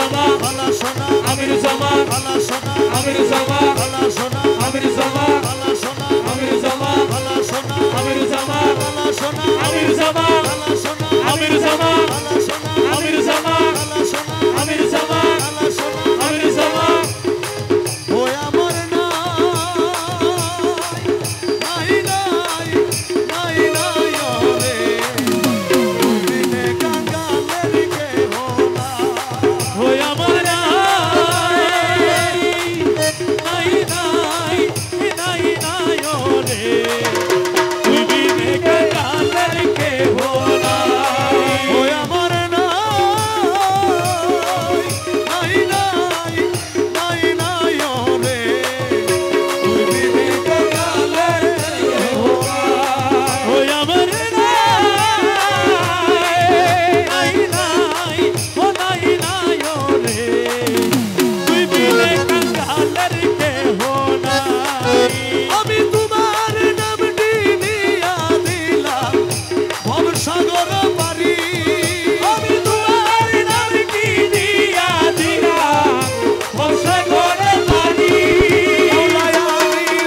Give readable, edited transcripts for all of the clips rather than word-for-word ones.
জামা আলা সোনা আমির জামা আলা সোনা আমির জামা আলা সোনা আমির জামা আলা সোনা আমির জামা আলা সোনা আমির জামা আলা সোনা আমির জামা আলা সোনা আমির জামা আলা সোনা আমির জামা আলা সোনা আমির জামা আলা সোনা আমির জামা ওই আমার নাই নাই নাই ওরে বিনে কাঙ্গালের কেহ নাই ওই আমার নাই নাই নাই নাই ওরে তুই বিনে কাঙ্গালের কেহ নাই ওই আমার নাই নাই নাই ওরে তুই বিনে কাঙ্গালের কেহ নাই ওই আমার নাই নাই ও নাই নাই ওরে তুই বিনে কাঙ্গালের কেহ নাই আমি তোমার নামটি নিয়া দিলাম ভবসাগর পারি আমি তোমার নাম কি দিয়া দিলাম ভবসাগর পানি আমি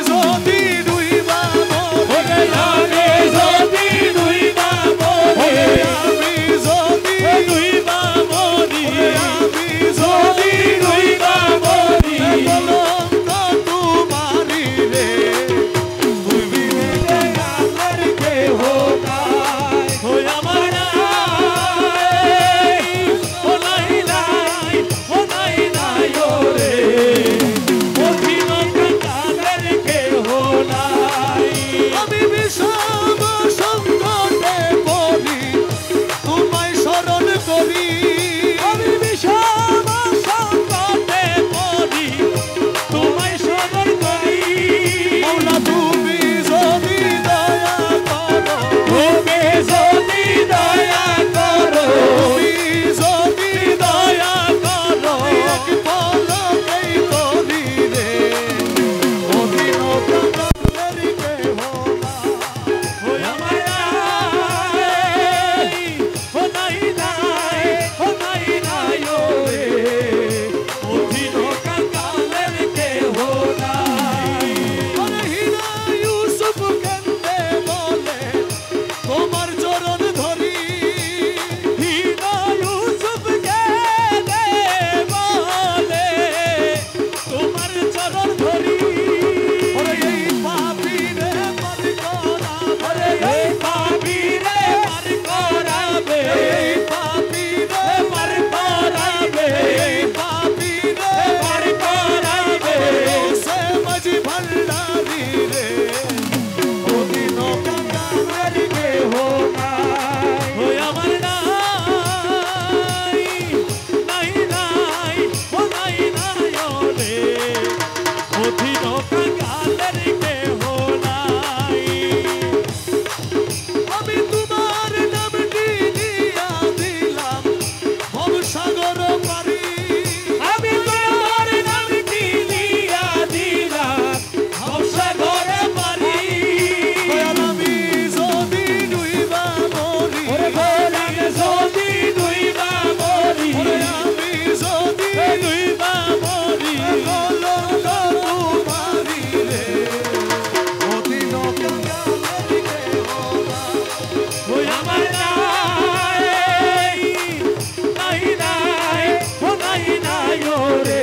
যদি ডুইবা মরি ওরে আমি যদি ডুইবা মরি আমি যদি ডুইবা মরি আমি যদি ডুইবা মরি কলঙ্ক তোমারি রে তুই বিনে কাঙ্গালের কেহ নাই ওই আমার নাই ও নাই নাই ও নাই নাই ওরে অধীন কাঙ্গালের কেহ নাই আমি বিষম সংকটে পড়ি তোমায় স্মরণ করি আমি বিষম সংকটে পড়ি তোমায় স্মরণ করি মৌলা তুমি যদি দয়া করো তুমি যদি দয়া করো তুমি যদি দয়া করো এক পলকেই করি রে অধীন কাঙ্গালের কেহ নাই ওই আমার নাই ও নাই নাই ও নাই নাই ওরে অধীন কাঙ্গালের কেহ নাই আরে হীরা ইউসুফ কেন্দে বলে তোমার চরণ ধরি হীরা ইউসুফকে দে বলে তোমার চরণ ধরি ওরে এই পাপী রে পার করাবে আরে এই পাপীরে পার করাবে এই পাপী রে পার করাবে এই পাপী রে পার করাবে সে মাঝি ভান্ডারি রে অধীন কাঙ্গালের কেহ নাই ওই আমার নাই নাই নাই ও নাই নাই ওরে অধীন কাঙ্গালের কেহ নাই আমি তোমার নামটি নিয়া দিলাম ভবসাগর পারি আমি তোমার নাম কি দিয়া দিলাম ভবসাগর পারি দয়াল আমি যদি ডুইবা মরি ওরে গোলাম যদি ডুইবা মরি ওরে আমি যদি ডুইবা মরি কলঙ্ক তোমারি রে অধীন কাঙ্গালের কেহ নাই ওই আমার নাই নাই নাই ও নাই নাই ওরে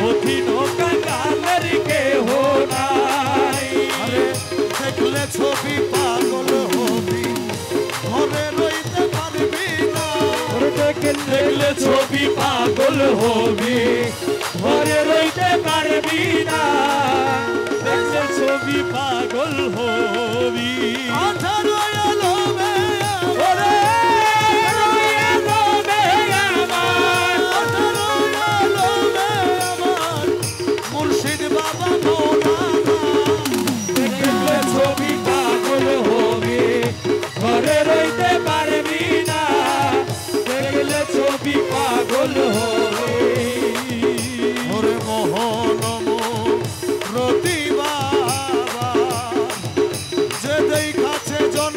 অধীন কাঙ্গালের কেহ নাই আরে দেখলে ছবি পাগল হবি ঘরে রইতে পারবি না ওরে দেখলে ছবি পাগল হবি ঘরে রইতে পারবি না দেখলে ছবি পাগল হবি আঠারো এলো ওরে রইয়া রবে আমার আঠারো এলো আমার মুর্শিদ বাবা মৌলানা দেখলে ছবি পাগল হবি ঘরে রইতে পারবি না দেখলে ছবি পাগল হবি ওরে মোহন প্রতি বাবা যে দেখাছে জন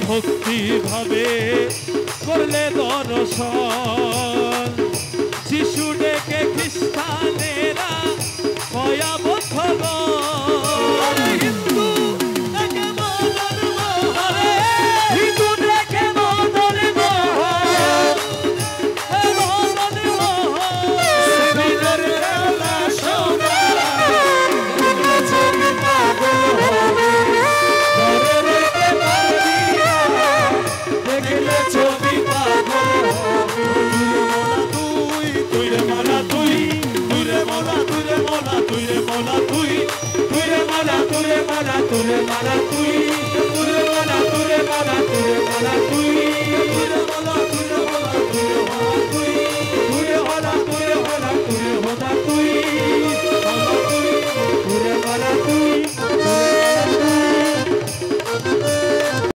ভক্তি ভাবে করলে দর্শন শিশু ডেকে খ্রিস্টানেরা ভয়াবহ হিন্দু ডেকে মদন মোহন হিন্দু ডেকে মদন মোহন মদন মোহন শ্রীধর রালা সোনা ছবি পাগল হবে ঘরে রেখে বাড়িয়া দেখলে ছবি পাগল হবে তুই রে মোলা তুই তুই রে মোলা তুই রে মোলা তুই রে মোলা তুই তুই রে মোলা তুই রে মোলা তুই রে মোলা তুই